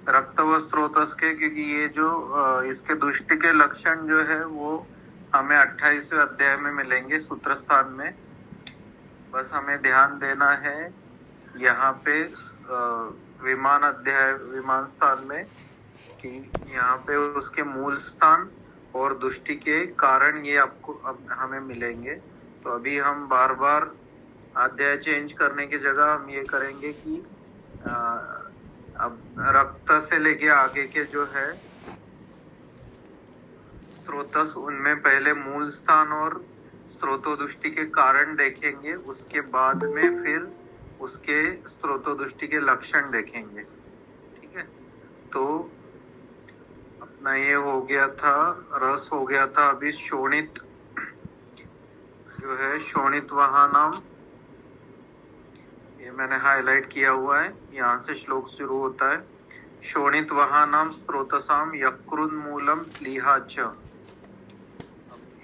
रक्त व स्रोतस के, क्योंकि ये जो इसके दुष्टि के लक्षण जो है वो हमें 28वें अध्याय में मिलेंगे सूत्र स्थान में। बस हमें ध्यान देना है यहाँ पे विमान स्थान में कि यहाँ पे उसके मूल स्थान और दुष्टि के कारण ये आपको अब हमें मिलेंगे। तो अभी हम बार बार अध्याय चेंज करने की जगह हम ये करेंगे कि अब रक्त से लेके आगे के जो है स्रोतस, उनमें पहले मूल स्थान और स्रोतोदुष्टि के कारण देखेंगे, उसके बाद में फिर उसके स्रोतोदुष्टि के लक्षण देखेंगे। ठीक है, तो अपना ये हो गया था, रस हो गया था। अभी शोणित जो है, शोणित वाहनम, ये मैंने हाईलाइट किया हुआ है, यहाँ से श्लोक शुरू होता है। शोणित वाहनम स्रोतसाम यकृत मूलम प्लीहा च।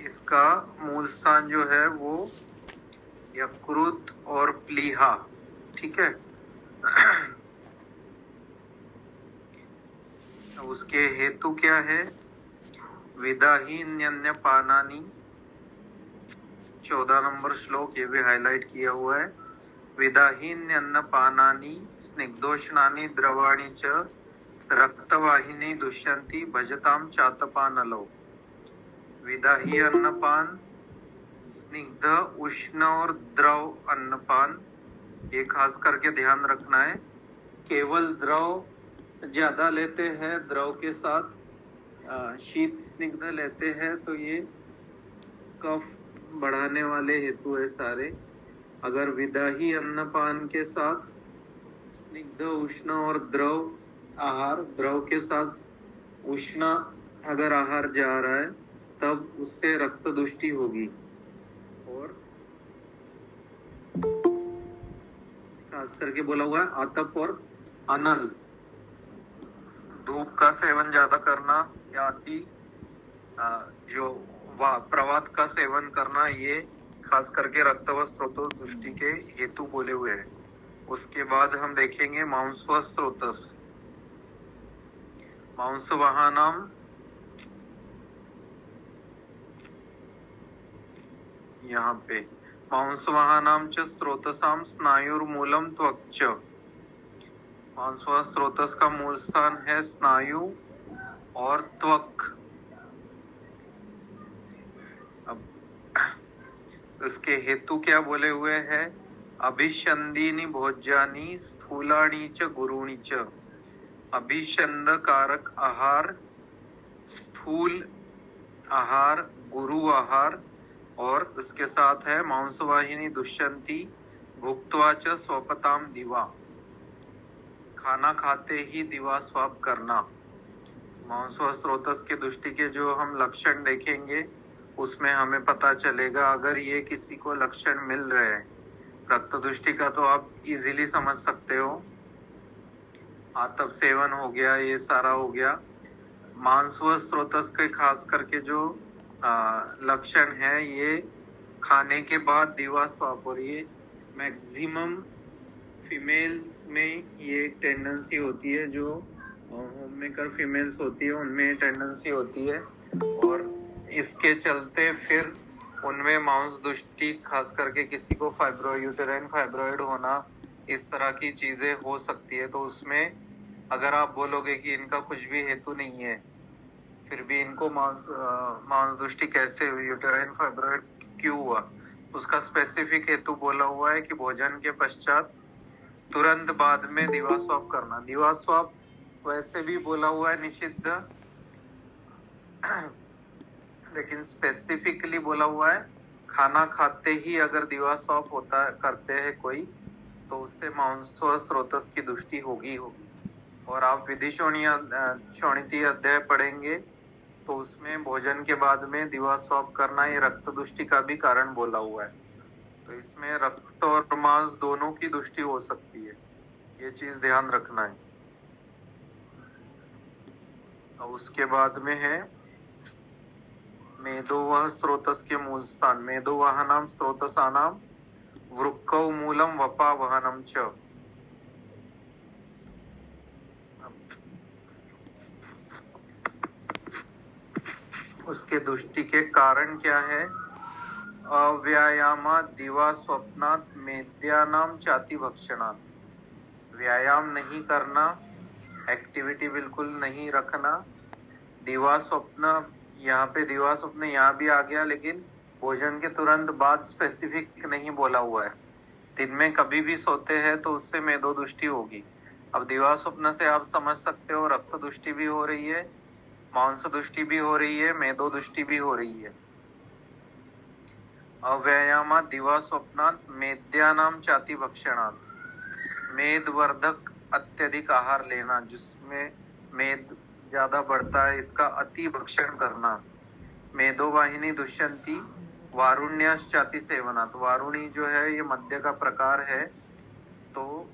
इसका मूल स्थान जो है वो यकृत और प्लीहा। ठीक है, उसके हेतु क्या है? विदाहीन्यन्य पानानी, 14 नंबर श्लोक, ये भी हाईलाइट किया हुआ है। विदाहीन्यन्न पानानी स्निग्धोष्णानि द्रवाणि च रक्तवाहिनी दुष्यंती भजताम चातपानलो। विदाही अन्नपान, स्निग्ध, उष्ण और द्रव अन्नपान, ये खास करके ध्यान रखना है। केवल द्रव ज्यादा लेते हैं, द्रव के साथ शीत स्निग्ध लेते हैं, तो ये कफ बढ़ाने वाले हेतु है सारे। अगर विदाही अन्नपान के साथ स्निग्ध, उष्ण और द्रव आहार, द्रव के साथ उष्ण अगर आहार जा रहा है, तब उससे रक्त दुष्टि होगी। और खास करके बोला हुआ है आतप और अनल, धूप का सेवन ज्यादा करना या अति जो प्रवात का सेवन करना, ये खास करके रक्त व स्रोत दृष्टि के हेतु बोले हुए हैं। उसके बाद हम देखेंगे मांस व स्रोतस। मांस वाहनम, यहाँ पे मांस वाहनम च स्रोतसाम स्नायुर्मूलम त्वक च। मांस व स्रोतस का मूल स्थान है स्नायु और त्वक। अब इसके हेतु क्या बोले हुए हैं? अभिषंदीनि भोज्यानि स्थूलानि च गुरुणि च। अभिषंद कारक आहार, स्थूल आहार, गुरु आहार, और उसके साथ है मांसवाहिनी दुष्यंती भुक्त्वा च स्वपताम दिवा। खाना खाते ही दिवा स्वाप करना। मांस व स्रोतस के दृष्टि के जो हम लक्षण देखेंगे, उसमें हमें पता चलेगा। अगर ये किसी को लक्षण मिल रहे हैं, रक्त दृष्टि का तो आप इजीली समझ सकते हो, आतप सेवन हो गया, ये सारा हो गया। मांस व स्रोतस के खास करके जो लक्षण है, ये खाने के बाद दिवा स्वाप, और ये मैक्सिमम फीमेल्स में ये टेंडेंसी होती है, जो होम मेकर फीमेल्स होती है उनमें टेंडेंसी होती है। और इसके चलते फिर उनमें मांस दुष्टि, खास करके किसी को यूटेराइन फाइब्रॉइड होना, इस तरह की चीजें हो सकती है। तो उसमें अगर आप बोलोगे कि इनका कुछ भी हेतु नहीं है, फिर भी इनको मांस दुष्टि कैसे, यूटेराइन फाइब्रॉइड क्यों हुआ, उसका स्पेसिफिक हेतु बोला हुआ है कि भोजन के पश्चात तुरंत बाद में दिवा स्वाप करना। दिवा स्वाप वैसे भी बोला हुआ है निषिद्ध, लेकिन स्पेसिफिकली बोला हुआ है खाना खाते ही अगर दिवा स्वाप होता करते हैं कोई, तो उससे मांस व स्रोतस की दुष्टि होगी। और आप विधि शोणिती अध्याय पढ़ेंगे तो उसमें भोजन के बाद में दिवा स्वाप करना, ये रक्त दुष्टि का भी कारण बोला हुआ है। तो इसमें रक्त और मांस दोनों की दुष्टि हो सकती है, ये चीज ध्यान रखना है। और उसके बाद में है मेदोवह स्रोतस के मूल स्थान। मेदोवाहनाम स्रोतसानाम वृक्कौ मूलम वपावहनम च। उसके दुष्टि के कारण क्या है? अव्यायामा दिवा स्वप्नात् मेद्यानाम चाति भक्षणात्। व्यायाम नहीं करना, एक्टिविटी बिल्कुल नहीं रखना। दिवा स्वप्न, यहाँ पे दिवा स्वप्न यहाँ भी आ गया, लेकिन भोजन के तुरंत बाद स्पेसिफिक नहीं बोला हुआ है। दिन में कभी भी सोते हैं तो उससे मेदो दृष्टि होगी। अब दिवा स्वप्न से आप समझ सकते हो रक्त दृष्टि भी हो रही है, मांस दृष्टि भी हो रही है, मेदो दृष्टि भी हो रही है। अव्यायामा दिवा स्वप्नात् मेद्यानाम चाति भक्षणात्। मेदवर्धक अत्यधिक आहार लेना, जिसमें मेद ज्यादा बढ़ता है, इसका अति भक्षण करना। मेदो वाहिनी दुष्यंती वारुण्याश्चाति सेवनात्। वारुणी जो है ये मद्य का प्रकार है, तो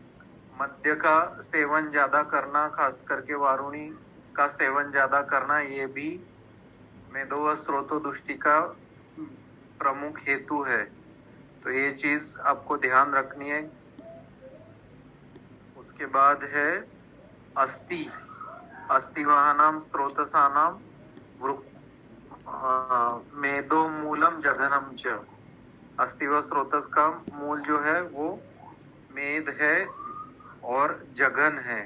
मद्य का सेवन ज्यादा करना, खास करके वारुणी का सेवन ज्यादा करना, ये भी मेदो व स्रोतो दृष्टि का प्रमुख हेतु है। तो ये चीज आपको ध्यान रखनी है। उसके बाद है अस्थि। अस्थिवाहनाम स्रोतसानाम मेदो मूलम जघनम च। अस्थि व स्रोतस का मूल जो है वो मेद है और जघन है।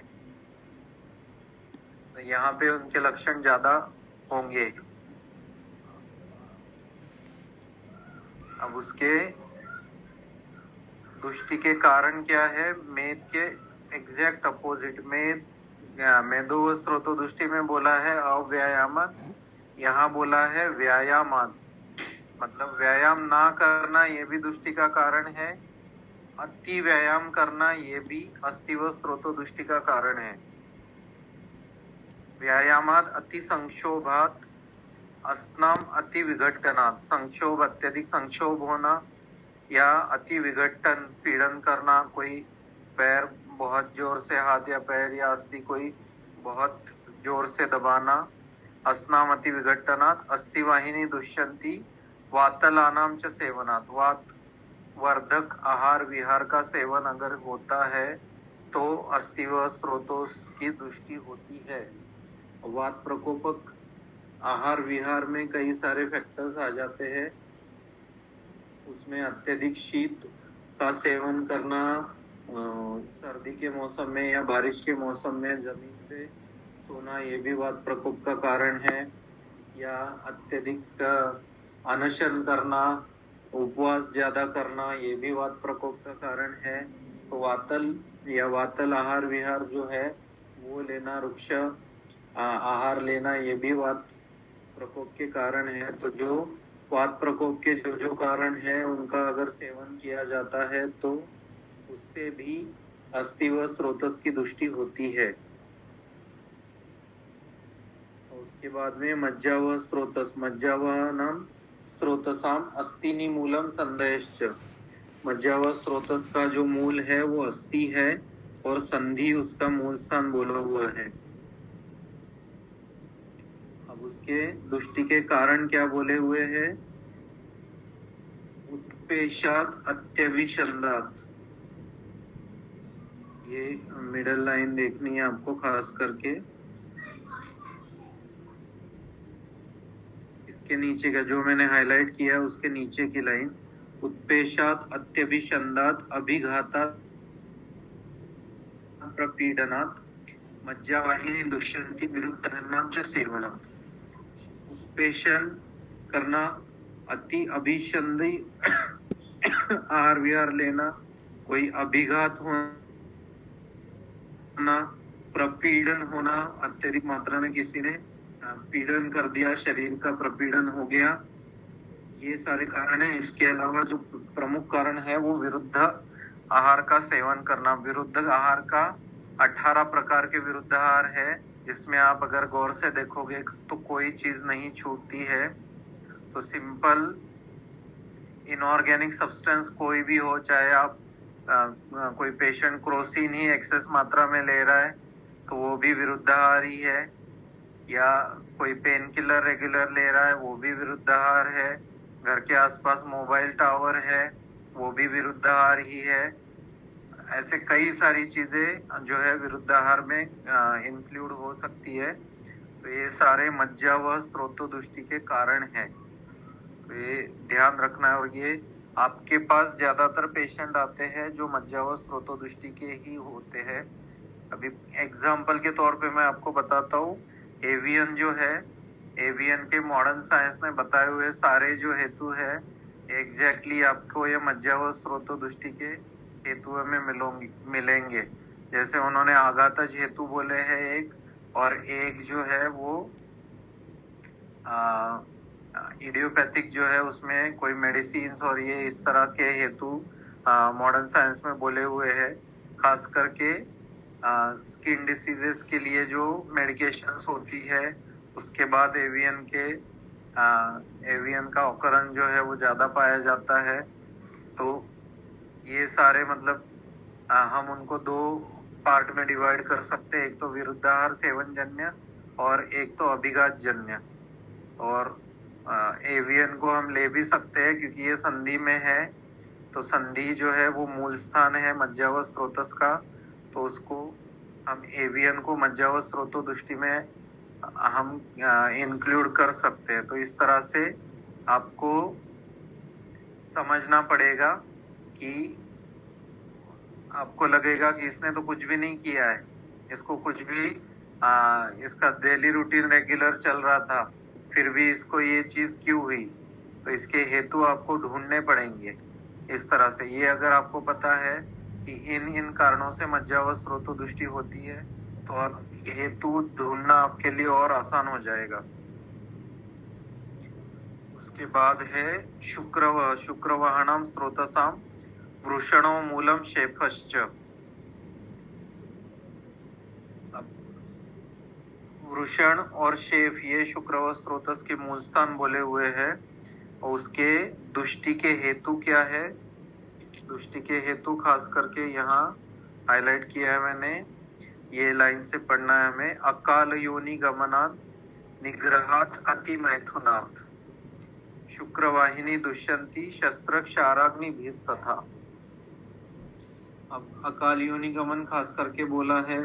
तो यहाँ पे उनके लक्षण ज्यादा होंगे। अब उसके दुष्टि के कारण क्या है? मेद के एग्जैक्ट अपोजिट। मेदो व स्रोतो दृष्टि में बोला है अव्यायाम, यहाँ बोला है व्यायामान। मतलब व्यायाम ना करना ये भी दृष्टि का कारण है, अति व्यायाम करना ये भी अस्थि व स्रोतो दृष्टि का कारण है। व्यायामात अति संक्षोभात अस्नाम अति विघटनात्। संक्षोभ, अत्यधिक संक्षोभ होना या अति विघटन, पीड़न करना। कोई पैर बहुत जोर से, हाथ या पैर या अस्थि कोई बहुत जोर से दबाना। अस्नाम अति विघटनात् अस्थि वाहिनी दुष्यंती वातलानाम च सेवनात्। वात वर्धक आहार विहार का सेवन अगर होता है तो अस्थि व स्रोतों की दृष्टि होती है। वात प्रकोपक आहार विहार में कई सारे फैक्टर्स आ जाते हैं। उसमें अत्यधिक शीत का सेवन करना, सर्दी के मौसम में या बारिश के मौसम में जमीन पे सोना, ये भी वात प्रकोप का कारण है। या अत्यधिक अनशन करना, उपवास ज्यादा करना, ये भी वात प्रकोप का कारण है। तो वातल या वातल आहार विहार जो है वो लेना, वृक्ष आहार लेना, ये भी वात प्रकोप के कारण है। तो जो वात प्रकोप के जो कारण है उनका अगर सेवन किया जाता है तो उससे भी अस्थि व स्रोतस की दृष्टि होती है। उसके बाद में मज्जा व स्रोतस। मज्जा व नाम स्रोतसाम अस्तिनि मूलम संदेश्च। मज्जा व स्रोतस का जो मूल है वो अस्थि है और संधि उसका मूल स्थान बोला हुआ है। अब उसके दुष्टि के कारण क्या बोले हुए हैं? उत्पेशात अत्यभिषंदात। ये मिडल लाइन देखनी है आपको खास करके। इसके नीचे का जो मैंने हाईलाइट किया है उसके नीचे की लाइन, उत्पेशात अत्यभिषंदात अभिघातात प्रपीडनात् मज्जावाहिनी दुष्यंती विरुद्धनाम च सेवनात्। उत्पेशन करना, अति अभिसंधि आहार विहार लेना, कोई अभिघात होना, प्रपीड़न होना, अत्यधिक मात्रा में किसी ने पीड़न कर दिया, शरीर का प्रपीड़न हो गया, ये सारे कारण है। इसके अलावा जो प्रमुख कारण है वो विरुद्ध आहार का सेवन करना। विरुद्ध आहार का 18 प्रकार के विरुद्ध आहार है, जिसमें आप अगर गौर से देखोगे तो कोई चीज नहीं छूटती है। तो सिंपल इनऑर्गेनिक सब्सटेंस कोई भी हो, चाहे आप कोई पेशेंट क्रोसिन ही एक्सेस मात्रा में ले रहा है तो वो भी विरुद्ध आहार ही है, या कोई पेन किलर रेगुलर ले रहा है वो भी विरुद्ध आहार है, घर के आसपास मोबाइल टावर है वो भी विरुद्धाहार ही है। ऐसे कई सारी चीजें जो है विरुद्धाहार में इंक्लूड हो सकती है। तो ये सारे मज्जा व स्रोतोदुष्टि के कारण है, तो ये ध्यान रखना है। और ये आपके पास ज्यादातर पेशेंट आते हैं जो मज्जा व स्रोतोदुष्टि के ही होते हैं। अभी एग्जाम्पल के तौर पे मैं आपको बताता हूँ, एवियन जो है, एवियन के मॉडर्न साइंस में बताए हुए सारे जो हेतु है एग्जैक्टली आपको ये मज्जा व स्रोतोदुष्टि के हेतु में मिलेंगे। जैसे उन्होंने आघातज हेतु बोले हैं एक, और एक जो है वो इडियोपैथिक जो है उसमें कोई मेडिसिन और ये इस तरह के हेतु मॉडर्न साइंस में बोले हुए हैं। खास करके स्किन डिसीजेस के लिए जो मेडिकेशंस होती है, उसके बाद एवियन का ऑकरन जो है वो ज्यादा पाया जाता है। तो ये सारे मतलब हम उनको दो पार्ट में डिवाइड कर सकते हैं, एक तो विरुद्धाहार सेवन जन्य और एक तो अभिघात जन्य। और एवियन को हम ले भी सकते हैं क्योंकि ये संधि में है, तो संधि जो है वो मूल स्थान है मज्जा व स्रोतस का, तो उसको हम एवियन को मज्जा व स्रोतोदुष्टि में हम इंक्लूड कर सकते हैं। तो इस तरह से आपको समझना पड़ेगा कि आपको लगेगा कि इसने तो कुछ भी नहीं किया है, इसको कुछ भी इसका डेली रूटीन रेगुलर चल रहा था, फिर भी इसको ये चीज क्यों हुई, तो इसके हेतु आपको ढूंढने पड़ेंगे। इस तरह से ये अगर आपको पता है कि इन कारणों से मज्जा व स्रोतोदुष्टि होती है, तो अब हेतु ढूंढना आपके लिए और आसान हो जाएगा। उसके बाद है शुक्रवाहनम स्रोतसाम वृषणो मूलम शेफश्च। वृषण और शेफ ये शुक्र व स्रोतस के मूल स्थान बोले हुए हैं। और उसके दुष्टि के हेतु क्या है, दुष्टि के हेतु खास करके यहाँ हाईलाइट किया है मैंने, ये लाइन से पढ़ना है हमें। अकाल योनि गमनात् निग्रहात् अति मैथुनात् शुक्रवाहिनी दुष्यंती शस्त्र क्षाराग्नि भीस्तथा। अब अकाल योनि गमन खास करके बोला है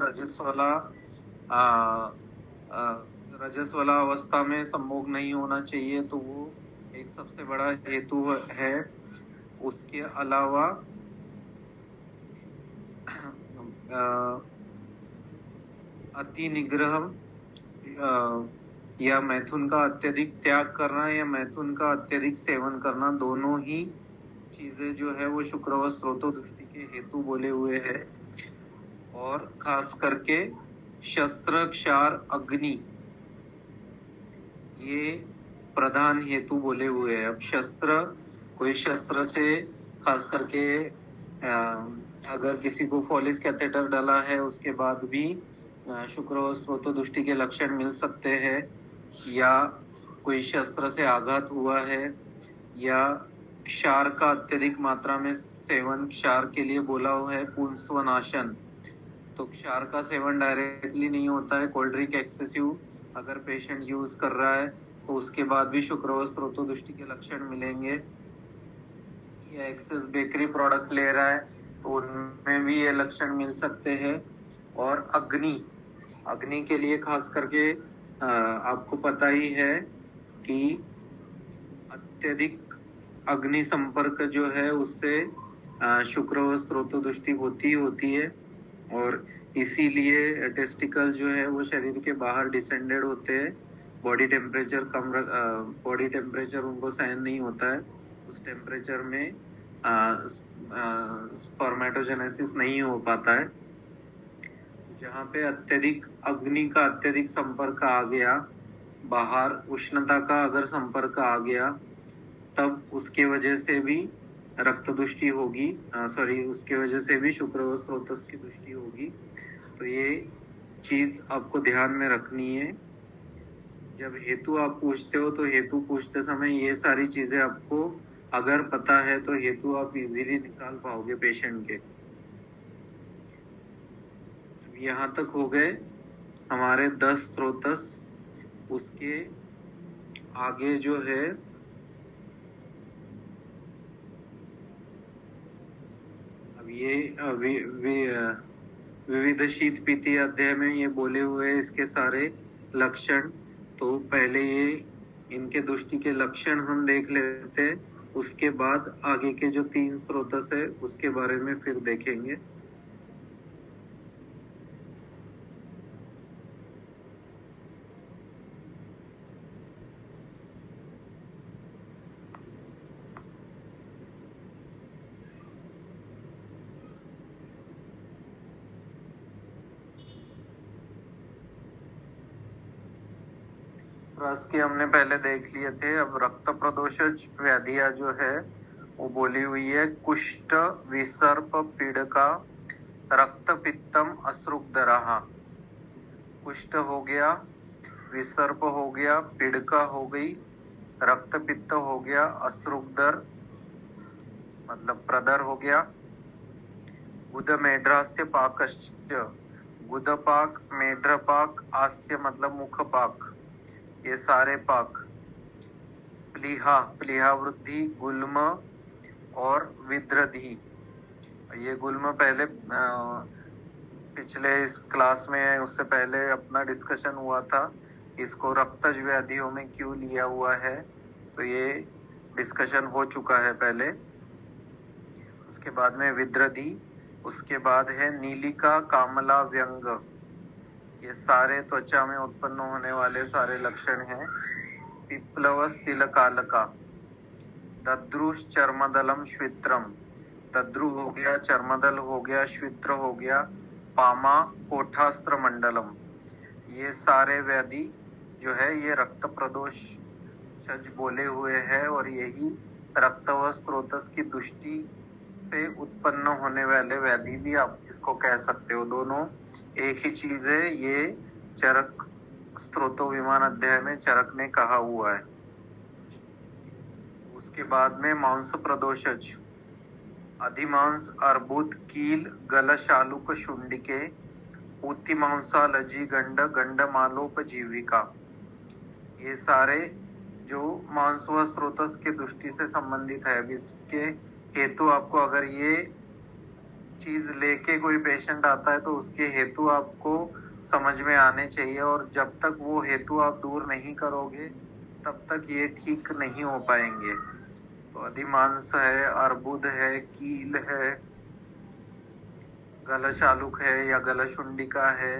रजस वाला अवस्था में संभोग नहीं होना चाहिए, तो वो एक सबसे बड़ा हेतु है। उसके अलावा अति निग्रह या मैथुन का अत्यधिक त्याग करना या मैथुन का अत्यधिक सेवन करना, दोनों ही चीजें जो है वो शुक्र व स्रोतोदुष्टि के हेतु बोले हुए हैं। और खास करके शस्त्र क्षार अग्नि ये प्रधान हेतु बोले हुए हैं। अब कोई शस्त्र से खास करके अगर किसी को फॉलिस कैथेटर डाला है उसके बाद भी शुक्र व स्रोतोदुष्टि के लक्षण मिल सकते हैं, या कोई शस्त्र से आघात हुआ है, या क्षार का अत्यधिक मात्रा में सेवन, क्षार के लिए बोला हुआ है पुंस्वनाशन। तो क्षार का सेवन डायरेक्टली नहीं होता है, कोल्ड ड्रिंक एक्सेसिव अगर पेशेंट यूज कर रहा है तो उसके बाद भी शुक्र व स्रोतोदुष्टि के लक्षण मिलेंगे। या एक्सेस बेकरी प्रोडक्ट ले रहा है तो उनमें भी ये लक्षण मिल सकते हैं। और अग्नि के लिए खास करके आपको पता ही है कि अत्यधिक अग्नि संपर्क जो है उससे शुक्र व स्रोतोदुष्टि होती है। और इसीलिए टेस्टिकल जो है वो शरीर के बाहर डिसेंडेड होते हैं। बॉडी टेम्परेचर उनको सहन नहीं होता है, उस टेम्परेचर में स्पर्मेटोजेनेसिस नहीं हो पाता है। जहाँ पे अत्यधिक अग्नि का अत्यधिक संपर्क आ गया, बाहर उष्णता का अगर संपर्क आ गया, तब उसके वजह से भी रक्त दुष्टि होगी, उसके वजह से भी शुक्र व स्रोतस की दुष्टि होगी। तो ये चीज आपको ध्यान में रखनी है। जब हेतु आप पूछते हो तो हेतु पूछते समय ये सारी चीजें आपको अगर पता है तो हेतु आप इजीली निकाल पाओगे पेशेंट के। यहाँ तक हो गए हमारे 10 स्रोतस। उसके आगे जो है अब ये विविध शीत पीति अध्याय में ये बोले हुए हैं इसके सारे लक्षण। तो पहले ये इनके दृष्टि के लक्षण हम देख लेते हैं, उसके बाद आगे के जो 3 स्रोतस है उसके बारे में फिर देखेंगे। रस के हमने पहले देख लिए थे। अब रक्त प्रदोषज व्याधियां जो है वो बोली हुई है, कुष्ठ, विसर्प, पीड़का, रक्त पित्तम, अश्रुदरहा। कुष्ठ हो गया, विसर्प हो गया, पीड़का हो गई, रक्त पित्त हो गया, अश्रुदर मतलब प्रदर हो गया, गुद मेढ्रास्य पाकश्च, गुदपाक, मेढ्रपाक, आस्य मतलब मुखपाक, ये सारे पाक, प्लीहा, प्लीहा वृद्धि, गुल्म और विद्रधि। ये गुल्म पहले पिछले इस क्लास में उससे पहले अपना डिस्कशन हुआ था, इसको रक्तज व्याधियों में क्यों लिया हुआ है, तो ये डिस्कशन हो चुका है पहले। उसके बाद में विद्रधि, उसके बाद है नीलिका, कामला, व्यंग, ये सारे त्वचा में उत्पन्न होने वाले सारे लक्षण हैं। पिप्लवस, तिलकालका, दद्रुष, चर्मदलम, श्वित्रम, दद्रु हो गया, चर्मदल हो गया, श्वित्र हो गया, पामा, कोठास्त्र मंडलम, ये सारे व्याधि जो है ये रक्त प्रदोष बोले हुए हैं और यही रक्तव स्रोतस की दृष्टि से उत्पन्न होने वाले व्याधि भी आप इसको कह सकते हो। दोनों एक ही चीज है, ये चरक स्त्रोतो विमान अध्याय में चरक ने कहा हुआ है। उसके बाद में मांस प्रदोषज, अधिमांस, अर्बुद, कील, गलशालुक, शुंडिके, ऊतिमांसा, लजी, गंड, गंडमालोपजीविका, ये सारे जो मांस व स्रोतस के दृष्टि से संबंधित है। अब इसके हेतु आपको अगर ये चीज लेके कोई पेशेंट आता है तो उसके हेतु आपको समझ में आने चाहिए, और जब तक वो हेतु आप दूर नहीं करोगे तब तक ये ठीक नहीं हो पाएंगे। तो अधिमांस है, अर्बुद है, कील है, गलशालुक है या गलशुंडिका है,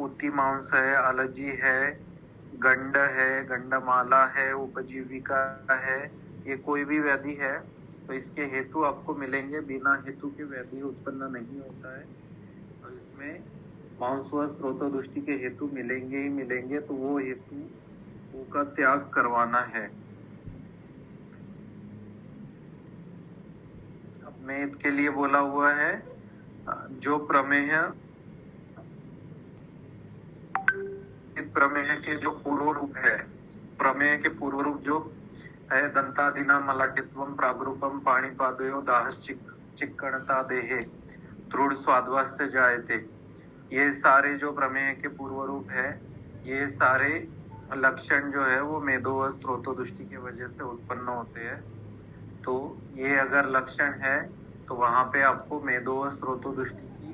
ऊतिमांस है, अलजी है, गंड है, गंडमाला है, उपजीविका है, ये कोई भी व्याधि है तो इसके हेतु आपको मिलेंगे। बिना हेतु के व्याधि उत्पन्न नहीं होता है, और इसमें मांस व स्रोतो दृष्टि के हेतु मिलेंगे ही मिलेंगे, तो वो हेतु का त्याग करवाना है। अब मेद के लिए बोला हुआ है, जो प्रमेय के जो पूर्व रूप है, प्रमेय के पूर्व रूप जो है, दंतादिना मलाटित्वम, प्रागरूपम, पाणिपादयो, चिक्कणता देहे, दृढ़ स्वादवास्य जायते, ये सारे जो प्रमेय के पूर्व रूप है, ये सारे लक्षण जो है वो मेदो व स्रोतो दृष्टि की वजह से उत्पन्न होते हैं। तो ये अगर लक्षण है तो वहां पे आपको मेदो व स्रोतो दृष्टि की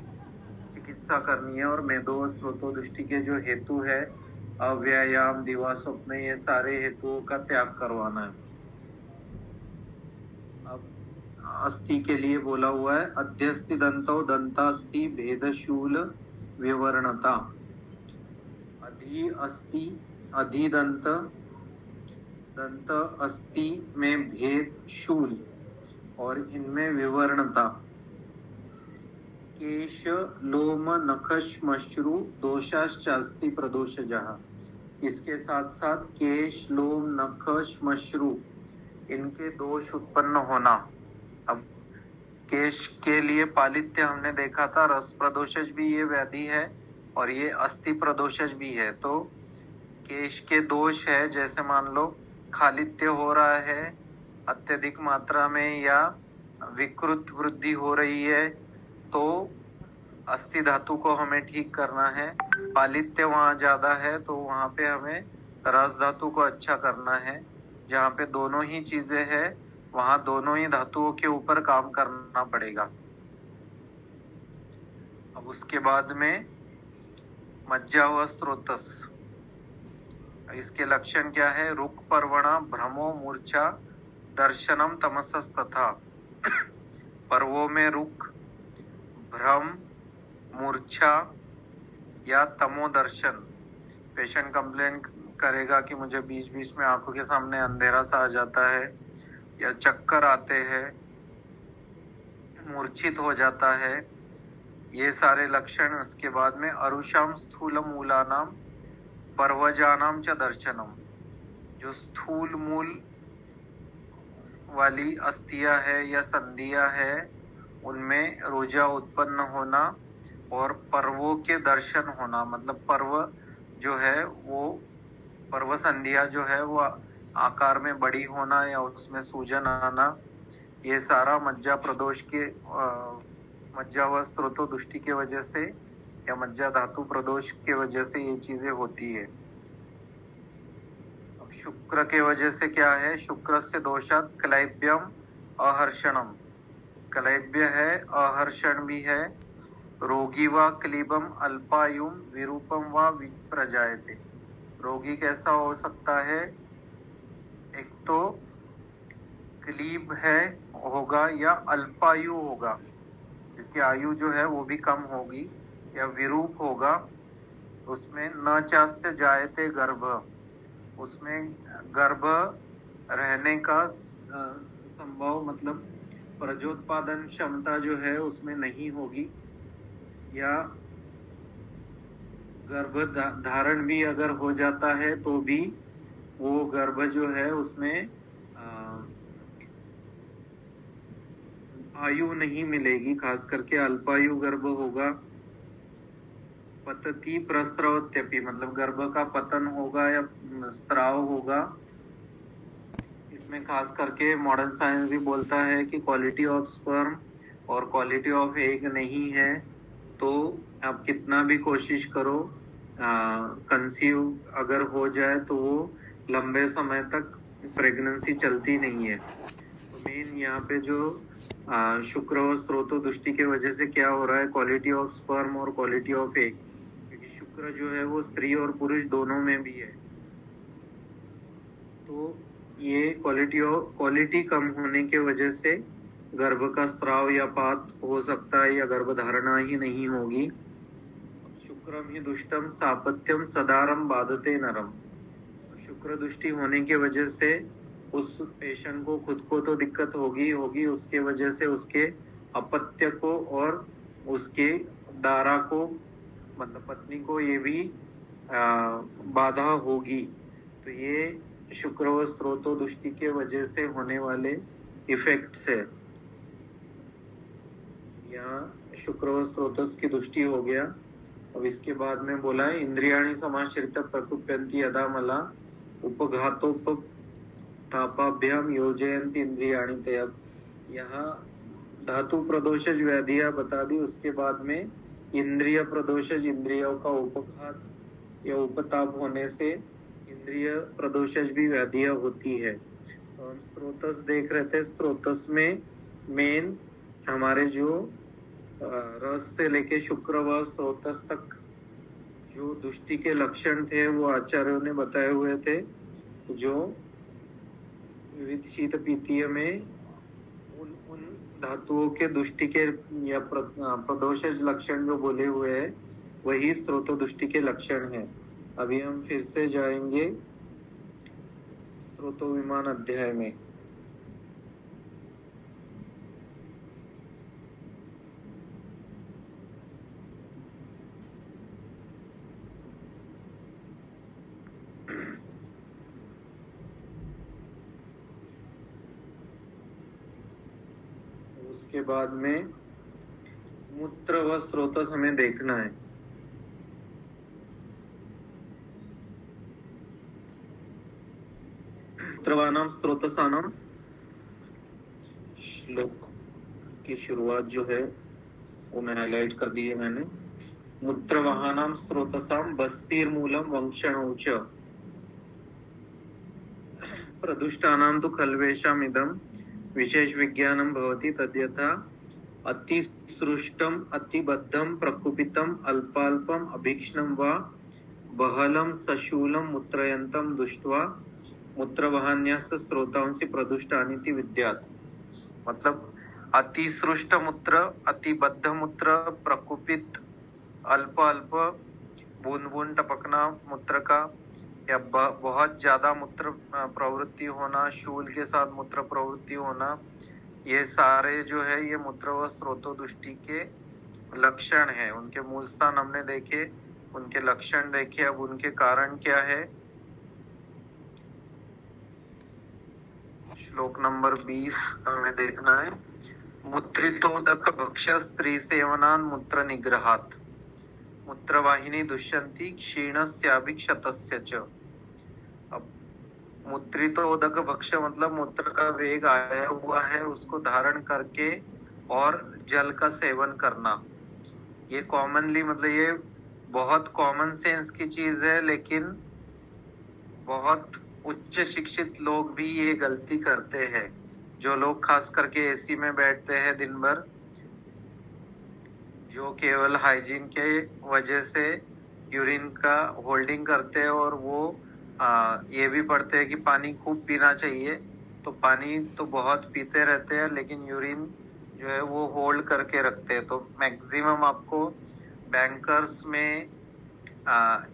चिकित्सा करनी है, और मेदो व स्रोतो दृष्टि के जो हेतु है, अव्यायाम, दिवा, स्वप्न, ये सारे हेतुओं का त्याग करवाना है। अब अस्थि के लिए बोला हुआ है, अध्यस्ति दंतो, दंतास्ति, भेदशूल, विवरणता, अधि अस्ति, अधिदंत, दंत अस्ति में भेद शूल और इनमें विवरणता, केश, लोम, नख, श्मश्रु, दोषाश्चास्ति प्रदोषजः, इसके साथ साथ केश, लोम, नख, श्मश्रु, इनके दोष उत्पन्न होना। अब केश के लिए पालित्य हमने देखा था, रस प्रदोषज भी ये व्याधि है और ये अस्थि प्रदोषज भी है। तो केश के दोष है, जैसे मान लो खालित्य हो रहा है अत्यधिक मात्रा में या विकृत वृद्धि हो रही है, तो अस्थि धातु को हमें ठीक करना है। पालित्य वहाँ ज्यादा है तो वहाँ पे हमें रस धातु को अच्छा करना है। जहाँ पे दोनों ही चीजें हैं वहाँ दोनों ही धातुओं के ऊपर काम करना पड़ेगा। अब उसके बाद में मज्जा व स्रोतस, इसके लक्षण क्या है? रुक पर्वणा भ्रमो मूर्छा दर्शनम तमसस तथा। पर्वों में रुक, भ्रम, मूर्छा या तमो दर्शन। पेशेंट कंप्लेन करेगा कि मुझे बीच बीच में आंखों के सामने अंधेरा सा आ जाता है, या चक्कर आते हैं, मूर्छित हो जाता है, ये सारे लक्षण। उसके बाद में अरुषाम स्थूल मूलानाम पर्वजानाम च दर्शनम, जो स्थूल मूल वाली अस्थियां है या संधियां है उनमें रोजा उत्पन्न होना और पर्वों के दर्शन होना, मतलब पर्व जो है वो पर्व संधिया जो है वो आकार में बड़ी होना या उसमें सूजन आना, ये सारा मज्जा प्रदोष के मज्जा व स्त्रोतो दुष्टि के वजह से या मज्जा धातु प्रदोष के वजह से ये चीजें होती है। अब शुक्र के वजह से क्या है? शुक्र से दोषात क्लैब्यम अहर्षणम, क्लैब्य है, अहर्षण भी है। रोगी व क्लीबम अल्पायुम विरूपम व विप्रजायते, रोगी कैसा हो सकता है? एक तो क्लीब है होगा या अल्पायु होगा, जिसकी आयु जो है वो भी कम होगी, या विरूप होगा। उसमें न चास्य जायते गर्भ, उसमें गर्भ रहने का संभव, मतलब प्रजोत्पादन क्षमता जो है उसमें नहीं होगी, या गर्भ धारण भी अगर हो जाता है तो भी वो गर्भ जो है उसमें आयु नहीं मिलेगी, खास करके अल्पायु गर्भ होगा। पतति प्रस्त्रवत्यपि, मतलब गर्भ का पतन होगा या स्त्राव होगा। इसमें खास करके मॉडर्न साइंस भी बोलता है कि क्वालिटी ऑफ स्पर्म और क्वालिटी ऑफ एग नहीं है, तो आप कितना भी कोशिश करो कंसीव अगर हो जाए तो वो लंबे समय तक प्रेगनेंसी चलती नहीं है। तो मेन यहाँ पे जो शुक्र और स्त्रोतो दृष्टि के वजह से क्या हो रहा है? क्वालिटी ऑफ स्पर्म और क्वालिटी ऑफ एग, क्योंकि शुक्र जो है वो स्त्री और पुरुष दोनों में भी है, तो ये क्वालिटी कम होने के वजह से गर्भ का स्त्राव या पात हो सकता है, या गर्भ धारणा ही नहीं होगी। शुक्रम ही दुष्टम सापत्यम सदारम बाधते नरम, शुक्र दृष्टि होने के वजह से उस पेशेंट को खुद को तो दिक्कत होगी, उसके वजह से उसके अपत्य को और उसके दारा को, मतलब पत्नी को, ये भी बाधा होगी। तो ये शुक्र व स्त्रोतो दृष्टि के वजह से होने वाले इफेक्ट्स है। यहाँ शुक्र व स्त्रोतस की दृष्टि हो गया। अब इसके बाद में बोला है इंद्रियाणि समाश्रित प्रकुप्यन्ति यदा मला उपघातोपतापाभ्याम योजयन्ति इंद्रियाणि तयब। यहाँ धातु प्रदोषज व्याधियां बता दी, उसके बाद में इंद्रिय प्रदोषज, इंद्रियों का उपघात या उपताप होने से इंद्रिय प्रदोषज भी व्याधियां होती है। तो हम स्त्रोतस देख रहे थे, स्त्रोतस में मेन हमारे जो रस से लेके शुक्र व स्त्रोतस तक जो दृष्टि के लक्षण थे वो आचार्यों ने बताए हुए थे, जो विविध शीत पीतीय में उन धातुओं के दृष्टि के या प्रदोषज लक्षण जो बोले हुए हैं वही स्त्रोतो दृष्टि के लक्षण है। अभी हम फिर से जाएंगे स्त्रोतो विमान अध्याय में। उसके बाद में मूत्र व स्रोतस हमें देखना है। मूत्रवानाम स्रोतसानाम श्लोक की शुरुआत जो है वो मैं हाईलाइट कर दी है मैंने। मूत्रवाहानाम स्रोतसाम बस्तिर्मूलम वंक्षणोच प्रदुष्टानां तु खल्वेषामिदं विशेष विज्ञानं भवति तद्यथा अति सृष्टम अतिबद्धम प्रकुपितम अल्पाल्पम अभीक्ष्णम व बहलम सशूलम मूत्रयंतम दुष्ट्वा मूत्रवाहन्यस्य स्रोतांसि प्रदुष्टानीति विद्यात्। मतलब अतिसृष्ट मूत्र, अतिबद्ध मूत्र, प्रकुपित, अल्प अल्प बूंद बूंद टपकना मूत्र का, या बहुत ज्यादा मूत्र प्रवृत्ति होना, शूल के साथ मूत्र प्रवृत्ति होना, ये सारे जो है ये मूत्र व स्रोतोदुष्टि के लक्षण है। उनके मूल स्थान हमने देखे, उनके लक्षण देखे, अब उनके कारण क्या है। श्लोक नंबर 20 हमें देखना है। मूत्रितोदक भक्ष स्त्री सेवनान मूत्र निग्रहात् मूत्रवाहिनी दुष्यंती क्षीणस्याभिक्षतस्य च। अब मूत्रितोदक भक्ष मतलब मूत्र का वेग आया हुआ है, उसको धारण करके और जल का सेवन करना। ये कॉमनली मतलब ये बहुत कॉमन सेंस की चीज है, लेकिन बहुत उच्च शिक्षित लोग भी ये गलती करते हैं। जो लोग खास करके एसी में बैठते हैं दिन भर, जो केवल हाइजीन के वजह से यूरिन का होल्डिंग करते हैं, और वो ये भी पढ़ते हैं कि पानी खूब पीना चाहिए, तो पानी तो बहुत पीते रहते हैं, लेकिन यूरिन जो है वो होल्ड करके रखते हैं। तो मैक्सिमम आपको बैंकर्स में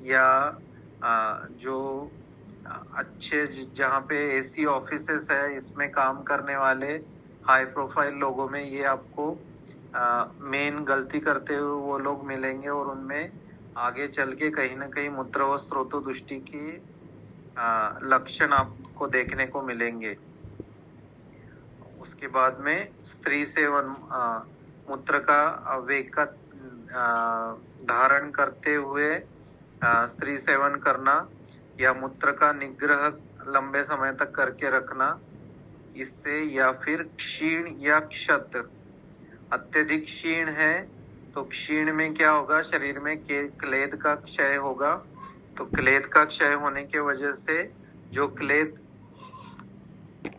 या जो अच्छे जहाँ पे एसी ऑफिसेस है, इसमें काम करने वाले हाई प्रोफाइल लोगों में ये आपको मेन गलती करते हुए वो लोग मिलेंगे, और उनमें आगे चल के कहीं ना कहीं मूत्र व स्रोतोदुष्टि की लक्षण आपको देखने को मिलेंगे। उसके बाद में स्त्री सेवन, मूत्र का वेग का धारण करते हुए स्त्री सेवन करना, या मूत्र का निग्रह लंबे समय तक करके रखना, इससे, या फिर क्षीण या क्षत। अत्यधिक क्षीण है तो क्षीण में क्या होगा, शरीर में क्लेद का क्षय होगा। तो क्लेद का क्षय होने के वजह से जो क्लेद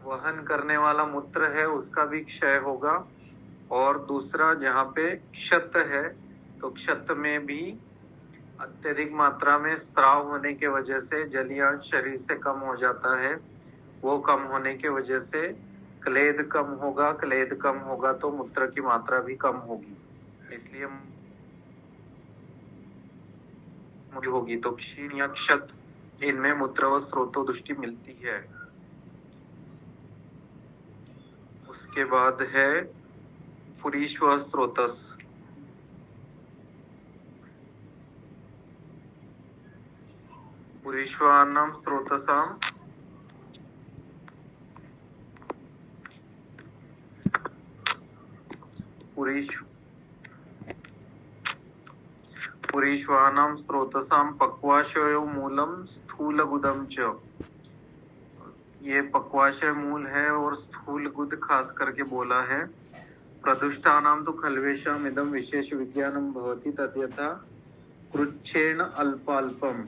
वहन करने वाला मूत्र है उसका भी क्षय होगा। और दूसरा जहाँ पे क्षत है, तो क्षत में भी अत्यधिक मात्रा में स्राव होने के वजह से जलीय अंश शरीर से कम हो जाता है। वो कम होने के वजह से क्लेद कम होगा, क्लेद कम होगा तो मूत्र की मात्रा भी कम होगी, इसलिए होगी। तो क्षीण या क्षत, इनमें मूत्र व स्रोतोदुष्टि मिलती है। उसके बाद है पुरीश्व स्रोतस। पुरीश्वानां स्रोतसां पुरीश्वानां स्रोतसां पक्वाशयो मूलम स्थूलगुदम च। ये पक्वाशय मूल है और स्थूल गुद खास करके बोला है। प्रदुष्टानां तो खल्वेषाम इदम विशेष विज्ञानम भवति तद्यथा कृच्छेन अल्पाल्पम।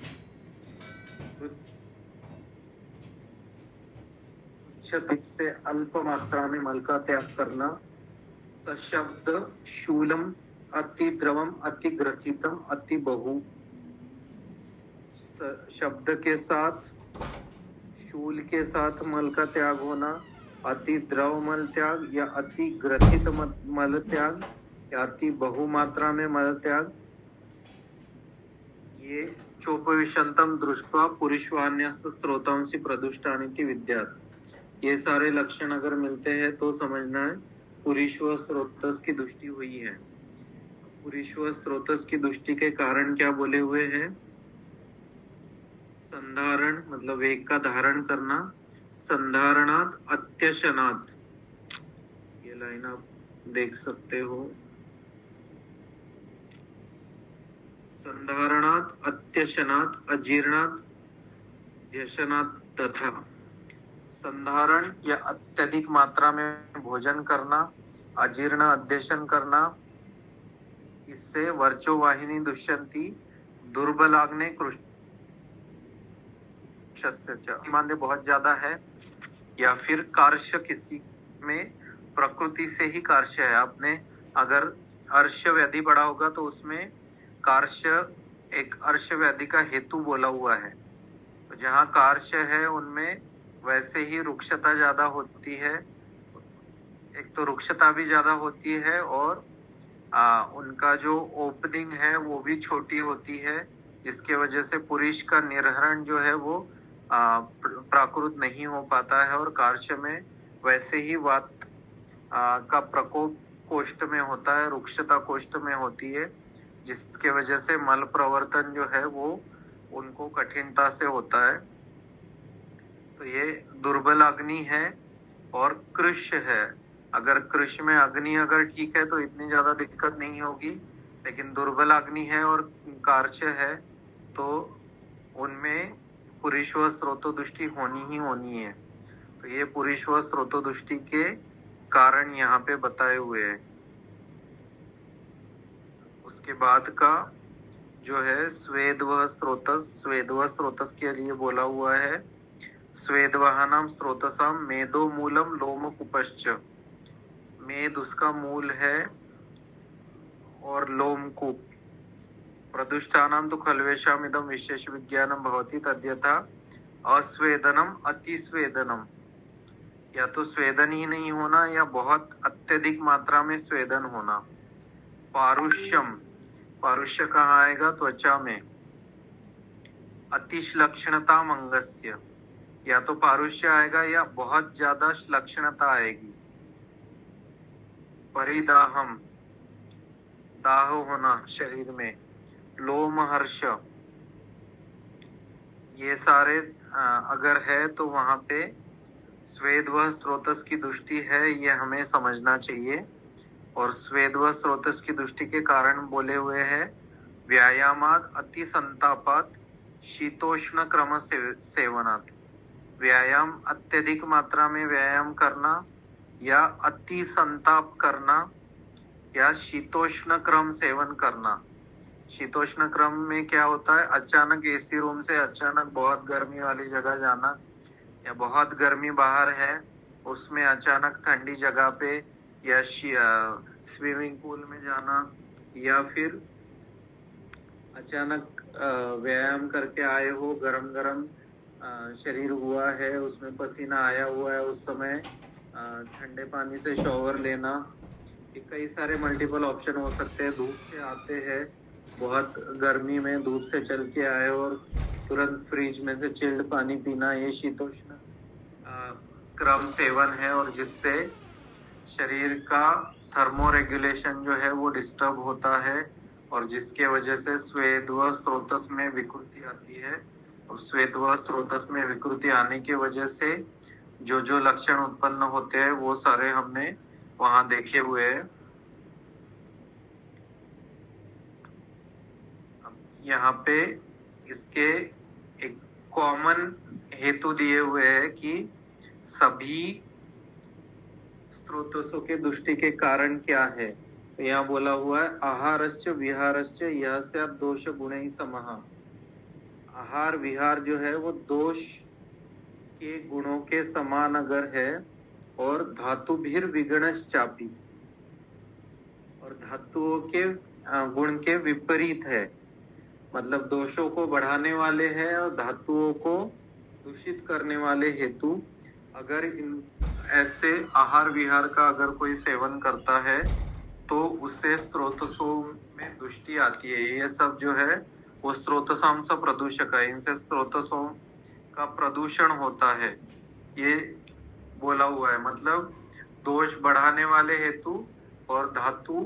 से अल्प मात्रा में मल का त्याग करना। सशब्द शूलम अति द्रवम अति ग्रथितम अति बहु। शब्द के साथ, शूल के साथ मल का त्याग होना, अति द्रव मल त्याग या अति ग्रथित मल त्याग या अति बहु मात्रा में मल त्याग। ये चोपविशंतम दृष्ट्वा पुरुषवान्यस्त स्रोतांसि प्रदुष्टानीति विद्यात्। ये सारे लक्षण अगर मिलते हैं तो समझना है पुरीश्व स्रोतस की दुष्टि हुई है। पुरीश्व स्रोतस की दुष्टि के कारण क्या बोले हुए हैं। संधारण मतलब वेग का धारण करना, संधारणात अत्यशनात, ये लाइन आप देख सकते हो। संधारणात अत्यशनात अजीर्णात व्यसनात तथा। संधारण या अत्यधिक मात्रा में भोजन करना, अजीर्ण अध्यशन करना, इससे वर्चोवाहिनी दुष्यंती दुर्बलाग्ने कृष्ण मान्य बहुत ज्यादा है, या फिर कार्य किसी में प्रकृति से ही कार्य है। आपने अगर अर्श व्याधि पड़ा होगा तो उसमें कार्श एक अर्श व्याधि का हेतु बोला हुआ है। तो जहाँ कार्श है उनमें वैसे ही रुक्षता ज्यादा होती है, एक तो रुक्षता भी ज्यादा होती है और उनका जो ओपनिंग है वो भी छोटी होती है, जिसके वजह से पुरुष का निर्हरण जो है वो प्राकृत नहीं हो पाता है और कार्श में वैसे ही वात का प्रकोप कोष्ठ में होता है, रुक्षता कोष्ठ में होती है, जिसके वजह से मल प्रवर्तन जो है वो उनको कठिनता से होता है। तो ये दुर्बल अग्नि है और कृष है। अगर कृष में अग्नि अगर ठीक है तो इतनी ज्यादा दिक्कत नहीं होगी, लेकिन दुर्बल अग्नि है और कार्च है तो उनमें पुरुषव स्रोतो दृष्टि होनी ही होनी है। तो ये पुरुषव स्रोतो दृष्टि के कारण यहाँ पे बताए हुए हैं। उसके बाद का जो है स्वेदवह स्रोतस, स्वेदवह स्रोतस के लिए बोला हुआ है स्वेदवाहनाम स्रोतसाम मेदो मूलम लोम कुपश्च। मेद उसका मूल है और लोमकूप। प्रदुष्टानाम तो खल्वेशाम इदम विशेष विज्ञानम भवति तद्यथा अस्वेदनम अतिस्वेदनम, या तो स्वेदन ही नहीं होना या बहुत अत्यधिक मात्रा में स्वेदन होना। पारुष्यम, पारुष्य कहाँ आएगा? त्वचा में। अतिश्लक्षणता मंगस्य, या तो पारुष्य आएगा या बहुत ज्यादा श्लक्षणता आएगी। परिदाहम, दाह होना शरीर में। लोमहर्ष, ये सारे अगर है तो वहां पे स्वेदवह स्रोतस की दृष्टि है, ये हमें समझना चाहिए। और स्वेदवह स्रोतस की दृष्टि के कारण बोले हुए हैं व्यायामाद अति संतापात शीतोष्ण क्रम सेवनात्। व्यायाम अत्यधिक मात्रा में व्यायाम करना या अति संताप करना या शीतोष्ण क्रम सेवन करना। शीतोष्ण क्रम में क्या होता है? अचानक एसी रूम से अचानक बहुत गर्मी वाली जगह जाना, या बहुत गर्मी बाहर है उसमें अचानक ठंडी जगह पे या स्विमिंग पूल में जाना, या फिर अचानक व्यायाम करके आए हो, गरम गरम शरीर हुआ है, उसमें पसीना आया हुआ है, उस समय ठंडे पानी से शॉवर लेना। ये कई सारे मल्टीपल ऑप्शन हो सकते हैं। धूप से आते हैं, बहुत गर्मी में धूप से चल के आए और तुरंत फ्रिज में से चिल्ड पानी पीना, ये शीतोष्ण क्रम सेवन है और जिससे शरीर का थर्मो रेगुलेशन जो है वो डिस्टर्ब होता है और जिसके वजह से स्वेदवह स्रोतस में विकृति आती है। और स्वेदवह स्रोतस में विकृति आने की वजह से जो जो लक्षण उत्पन्न होते हैं वो सारे हमने वहां देखे हुए हैं। यहाँ पे इसके एक कॉमन हेतु दिए हुए हैं कि सभी स्रोतों के दृष्टि के कारण क्या है। तो यहाँ बोला हुआ है आहारश्च विहारश्च यह से दोष गुण ही समहा। आहार विहार जो है वो दोष के गुणों के समान अगर है और धातु भीर विगणश चापी, और धातुओं के गुण के विपरीत है, मतलब दोषों को बढ़ाने वाले हैं और धातुओं को दूषित करने वाले हेतु अगर इन ऐसे आहार विहार का अगर कोई सेवन करता है तो उससे स्रोतसों में दुष्टि आती है। ये सब जो है वो स्रोतसाम से प्रदूषक है, इनसे स्रोतसों का प्रदूषण होता है, ये बोला हुआ है। मतलब दोष बढ़ाने वाले हेतु और धातु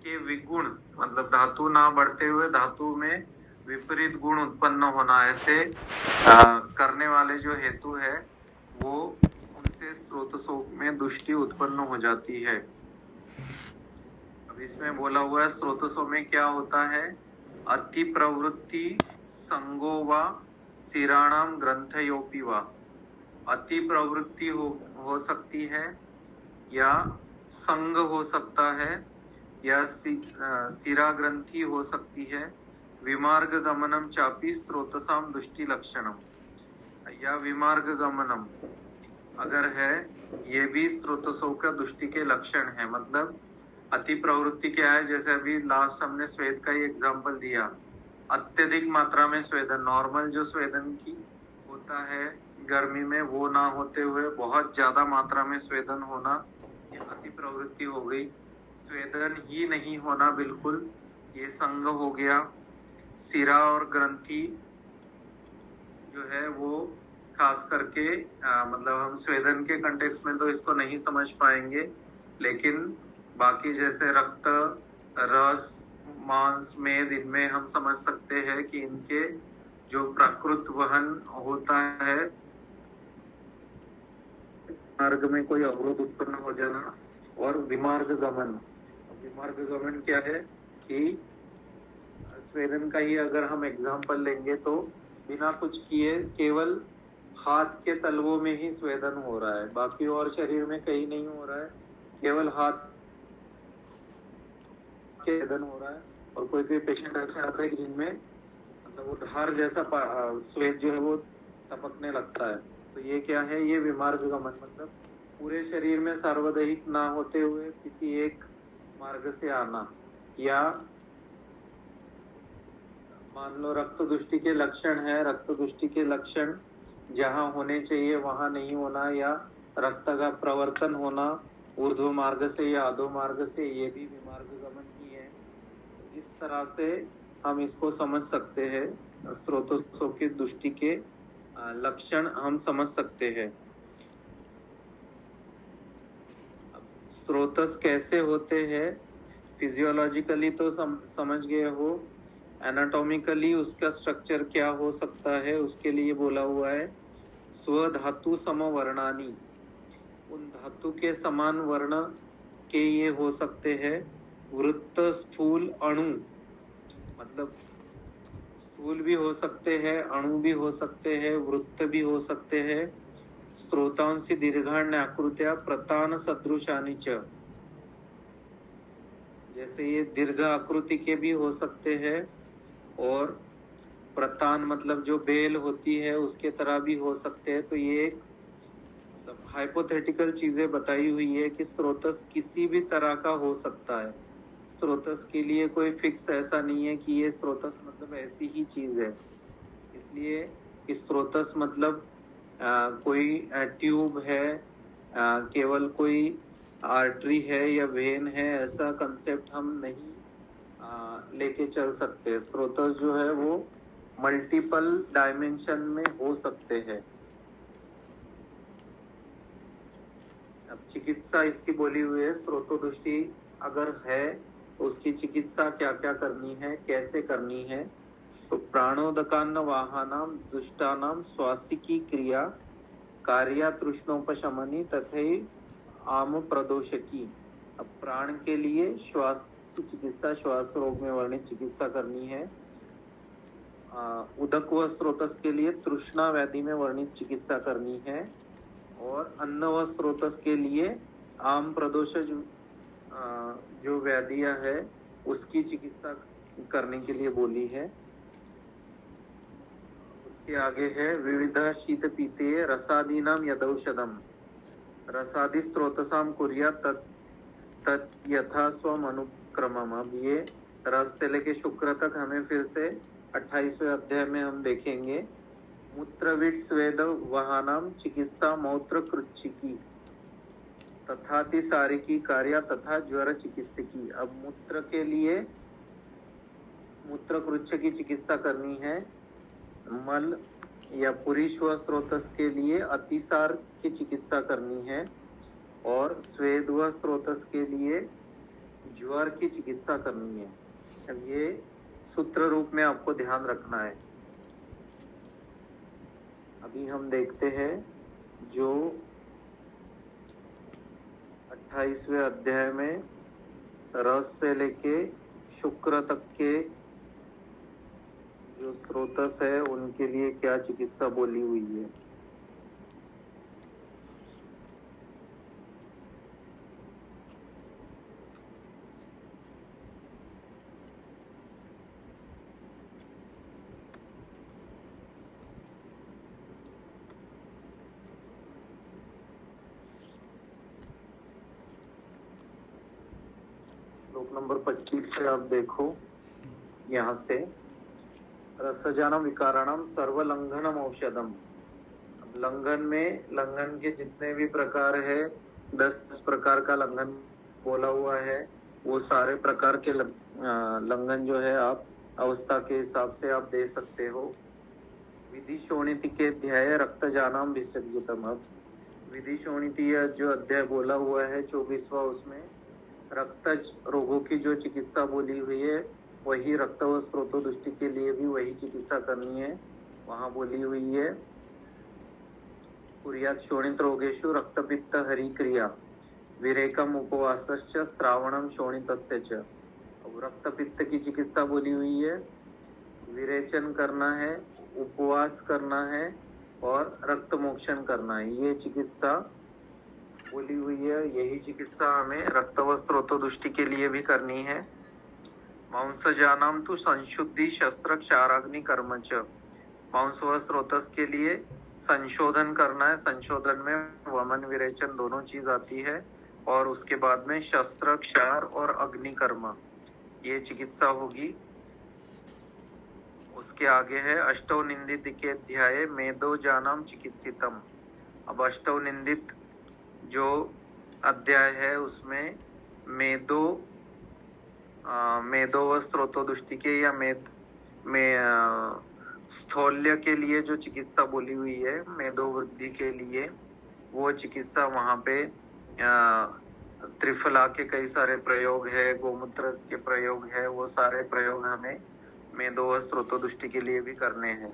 के विगुण, मतलब धातु ना बढ़ते हुए धातु में विपरीत गुण उत्पन्न होना, ऐसे करने वाले जो हेतु है वो उनसे स्रोतसों में दुष्टि उत्पन्न हो जाती है। अब इसमें बोला हुआ है स्रोतसों में क्या होता है? अति प्रवृत्ति संगो वा सिराणाम ग्रंथयोपि वा। अति प्रवृत्ति हो सकती है या संग हो सकता है या सिरा ग्रंथि हो सकती है। विमार्ग गमनम चापी स्रोतसाम दुष्टि लक्षणम, या विमार्ग गमनम अगर है ये भी स्रोतसों का दुष्टि के लक्षण है। मतलब अति प्रवृत्ति क्या है, जैसे अभी लास्ट हमने स्वेद का ही एग्जांपल दिया, अत्यधिक मात्रा में स्वेदन, नॉर्मल जो स्वेदन की होता है गर्मी में वो ना होते हुए बहुत ज्यादा मात्रा में स्वेदन होना, ये अति प्रवृत्ति हो गई। स्वेदन ही नहीं होना बिल्कुल, ये संग हो गया। सिरा और ग्रंथि जो है वो खास करके मतलब हम स्वेदन के कंटेक्स्ट में तो इसको नहीं समझ पाएंगे, लेकिन बाकी जैसे रक्त, रस, मांस, मेद, इनमें हम समझ सकते हैं कि इनके जो प्राकृत वहन होता है, मार्ग में कोई अवरोध उत्पन्न हो जाना, और विमार्ग गमन। विमार्ग गमन क्या है कि स्वेदन का ही अगर हम एग्जाम्पल लेंगे तो बिना कुछ किए केवल हाथ के तलवों में ही स्वेदन हो रहा है, बाकी और शरीर में कहीं नहीं हो रहा है, केवल हाथ के स्वेदन हो रहा है। और कोई कोई पेशेंट ऐसे आता है कि जिनमें मतलब वो धार जैसा स्वेद जो है वो टपकने लगता है, तो ये क्या है, ये विमार्ग गमन, मतलब पूरे शरीर में सार्वदैहिक ना होते हुए किसी एक मार्ग से आना। या मान लो रक्त दुष्टि के लक्षण है, रक्त दुष्टि के लक्षण जहाँ होने चाहिए वहां नहीं होना, या रक्त का प्रवर्तन होना ऊर्ध्व मार्ग से या अधो मार्ग से, ये भी विमार्ग गमन ही है। इस तरह से हम इसको समझ सकते हैं, स्रोतों की दृष्टि के लक्षण हम समझ सकते हैं। स्रोतस कैसे होते हैं, फिजियोलॉजिकली तो समझ गए हो, एनाटॉमिकली उसका स्ट्रक्चर क्या हो सकता है उसके लिए बोला हुआ है। स्वधातु समवर्णानी, उन धातु के समान वर्ण के ये हो सकते हैं। वृत्त, स्थूल, अणु, मतलब स्थूल भी हो सकते हैं, अणु भी हो सकते हैं, वृत्त भी हो सकते हैं। स्रोतांसी दीर्घाण्य आकृत्या प्रतान सदृशानि च, जैसे ये दीर्घ आकृति के भी हो सकते हैं, और प्रतान मतलब जो बेल होती है उसके तरह भी हो सकते हैं। तो ये एक हाइपोथेटिकल चीजें बताई हुई है कि स्रोतस किसी भी तरह का हो सकता है। स्रोतस के लिए कोई फिक्स ऐसा नहीं है कि ये स्रोतस मतलब ऐसी ही चीज है। इसलिए स्रोतस मतलब कोई ट्यूब है, केवल कोई आर्टरी है या वेन है, ऐसा कंसेप्ट हम नहीं लेके चल सकते। स्रोतस जो है वो मल्टीपल डायमेंशन में हो सकते हैं। अब चिकित्सा इसकी बोली हुई है, स्रोतोदृष्टि अगर है तो उसकी चिकित्सा क्या क्या करनी है, कैसे करनी है। तो प्राणोदकान्न वाहनाम दुष्टानाम स्वासिकी क्रिया कार्या तृष्णोपशमनी तथा आम प्रदोषकी। अब प्राण के लिए श्वास की चिकित्सा, श्वास रोग में वर्णित चिकित्सा करनी है। उदक व स्रोतस के लिए तृष्णा व्याधि में वर्णित चिकित्सा करनी है, और अन्न व स्रोतस के लिए आम प्रदोष जो व्याधियां है उसकी चिकित्सा करने के लिए बोली है। उसके आगे है विविध शीत पीते रसादीनाम यदौषधम रसादि स्रोतसाम कुर्या तत् यथा स्वम अनुक्रमम। अब ये रस से लेके शुक्र तक हमें फिर से 28वें अध्याय में हम देखेंगे। मूत्रविट स्वेद वहानाम चिकित्सा मौत्र कृच्छिकी तथाति सारिकी कार्या तथा ज्वर चिकित्सकी। अब मूत्र के लिए मूत्र कृच्छ की चिकित्सा करनी है। मल या पुरुष व स्रोतस के लिए अतिसार की चिकित्सा करनी है, और स्वेद व स्रोतस के लिए ज्वर की चिकित्सा करनी है। अब ये सूत्र रूप में आपको ध्यान रखना है। अभी हम देखते हैं जो 28वें अध्याय में रस से लेके शुक्र तक के जो स्रोतस है उनके लिए क्या चिकित्सा बोली हुई है। श्लोक नंबर 25 से आप देखो, यहाँ से रसजानम विकारणम सर्वलंघनम औषधम। लंघन में लंघन के जितने भी प्रकार है, 10 प्रकार का लंघन बोला हुआ है, वो सारे प्रकार के लंघन जो है आप अवस्था के हिसाब से आप दे सकते हो। विधि शोणिति के अध्याय रक्त जानाम विसर्जितम। अब विधि शोणिति जो अध्याय बोला हुआ है 24वां, उसमें रक्तज रोगों की जो चिकित्सा बोली हुई है, वही रक्त व स्रोतो दृष्टि के लिए भी वही चिकित्सा करनी है, वहां बोली हुई है। कुर्यात् शोणित रोगेषु रक्तपित्त हरिक्रिया विरेकम उपवासश्च श्रावणम शोणितस्य च। अब रक्तपित्त की चिकित्सा बोली हुई है, विरेचन करना है, उपवास करना है और रक्त मोक्षण करना है, ये चिकित्सा बोली हुई है। यही चिकित्सा हमें रक्त व स्रोतो दृष्टि के लिए भी करनी है। मांसजानाम तो संशुद्धि शस्त्र क्षाराग्नि कर्म च। मांस व स्रोतस के लिए संशोधन करना है, संशोधन में वमन विरेचन दोनों चीज आती है, और उसके बाद में शस्त्र क्षार और अग्नि कर्म, ये चिकित्सा होगी। उसके आगे है अष्टौ निंदित के अध्याय मेदो जानम चिकित्सितम। अब अष्टौ निंदित जो अध्याय है उसमें मेदो व स्रोतो दृष्टि के या स्थौल्य के लिए जो चिकित्सा बोली हुई है, मेदो वृद्धि के लिए, वो चिकित्सा वहां पे त्रिफला के कई सारे प्रयोग है, गोमूत्र के प्रयोग है, वो सारे प्रयोग हमें मेदो व स्रोतो दृष्टि के लिए भी करने हैं।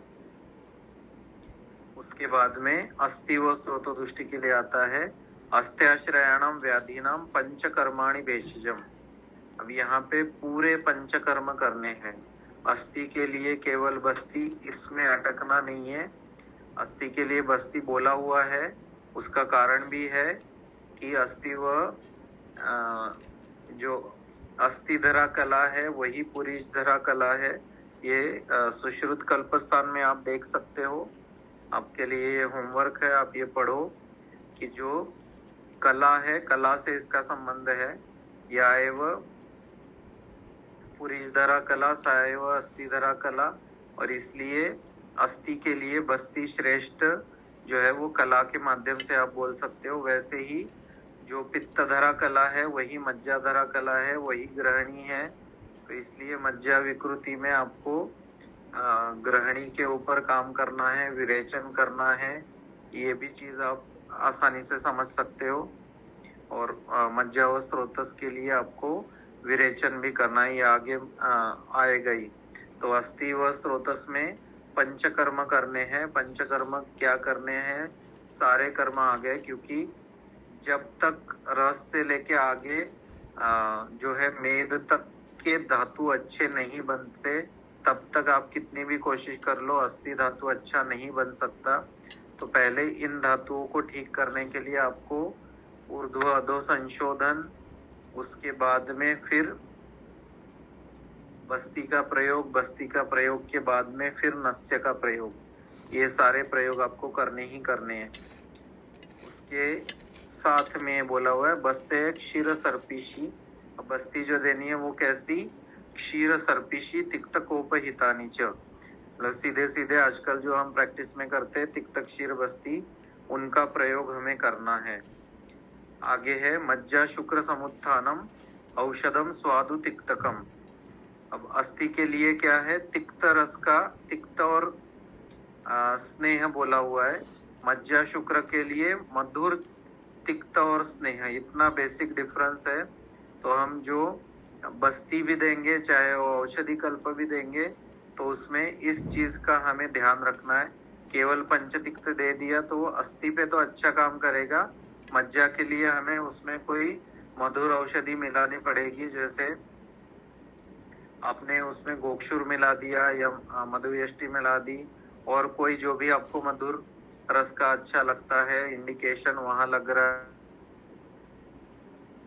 उसके बाद में अस्थि व स्रोतो दृष्टि के लिए आता है अस्त्याश्रयाणाम व्याधीनाम पंचकर्माणि भेषजम। अब यहाँ पे पूरे पंचकर्म करने हैं। अस्थि के लिए केवल बस्ती, इसमें अटकना नहीं है। अस्थि के लिए बस्ती बोला हुआ है, उसका कारण भी है कि अस्थि व जो अस्थिधरा कला है वही पुरीशधरा कला है। ये सुश्रुत कल्पस्थान में आप देख सकते हो, आपके लिए ये होमवर्क है, आप ये पढ़ो कि जो कला है, कला से इसका संबंध है। या एवं पुरीशधरा कला साएव अस्थिधरा कला, और इसलिए अस्थि के लिए बस्ती श्रेष्ठ जो है वो कला के माध्यम से आप बोल सकते हो। वैसे ही जो पित्तधरा कला है वही मज्जाधरा कला है, वही ग्रहणी है। तो इसलिए मज्जा विकृति में आपको ग्रहणी के ऊपर काम करना है, विरेचन करना है, ये भी चीज आप आसानी से समझ सकते हो। और मज्जा व स्रोतस के लिए आपको विरेचन भी करना है, ये आगे आएगा ही। तो अस्थि व स्रोतस में पंचकर्म करने हैं। पंचकर्म क्या करने हैं? सारे कर्म आ गए, क्योंकि जब तक रस से लेके आगे जो है मेद तक के धातु अच्छे नहीं बनते, तब तक आप कितनी भी कोशिश कर लो, अस्थि धातु अच्छा नहीं बन सकता। तो पहले इन धातुओं को ठीक करने के लिए आपको ऊर्ध्व अधो संशोधन, उसके बाद में फिर बस्ती का प्रयोग, बस्ती का प्रयोग के बाद में फिर नस्य का प्रयोग, ये सारे प्रयोग आपको करने ही करने हैं। उसके साथ में बोला हुआ है बस्ते क्षीर सर्पिशी। अब बस्ती जो देनी है वो कैसी? क्षीर सर्पिशी तिक्त कोपहितानी च। मतलब सीधे सीधे आजकल जो हम प्रैक्टिस में करते हैं तिक्त क्षीर बस्ती, उनका प्रयोग हमें करना है। आगे है मज्जा शुक्र समुत्थानम औषधम स्वादु तिक्तकम। अब अस्थि के लिए क्या है? तिक्त रस का, तिक्त और स्नेह बोला हुआ है। मज्जा शुक्र के लिए मधुर, तिक्त और स्नेह, इतना बेसिक डिफरेंस है। तो हम जो बस्ती भी देंगे, चाहे वो औषधि कल्प भी देंगे, तो उसमें इस चीज का हमें ध्यान रखना है। केवल पंचतिक्त दे दिया तो वो अस्थि पे तो अच्छा काम करेगा, मज्जा के लिए हमें उसमें कोई मधुर औषधि मिलानी पड़ेगी। जैसे आपने उसमें गोक्षुर मिला दिया या मधुयष्टि मिला दी, और कोई जो भी आपको मधुर रस का अच्छा लगता है, इंडिकेशन वहां लग रहा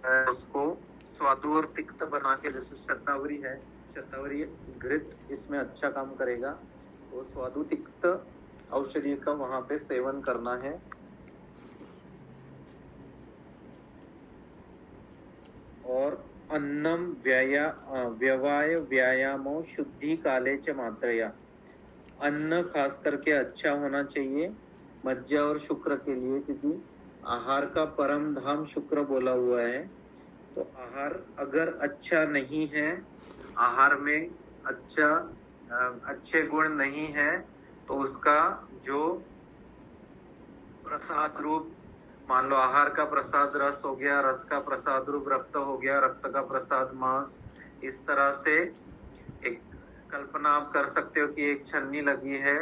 है, उसको स्वादु और तिक्त बना के, जैसे शतावरी है, शतावरी घृत इसमें अच्छा काम करेगा, तो स्वादु तिक्त औषधि का वहां पे सेवन करना है। और अन्नम व्यवाय व्यायामो शुद्धि काले च मात्रया। अन्न खास करके अच्छा होना चाहिए मज्जा और शुक्र के लिए, क्योंकि आहार का परम धाम शुक्र बोला हुआ है। तो आहार अगर अच्छा नहीं है, आहार में अच्छे गुण नहीं है, तो उसका जो प्रसाद रूप, मान लो आहार का प्रसाद रस हो गया, रस का प्रसाद रूप रक्त हो गया, रक्त का प्रसाद मांस, इस तरह से एक कल्पना आप कर सकते हो कि एक छन्नी लगी है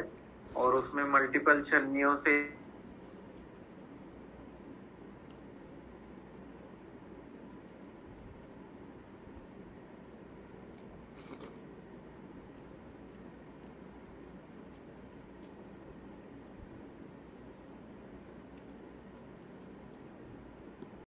और उसमें मल्टीपल छन्नियों से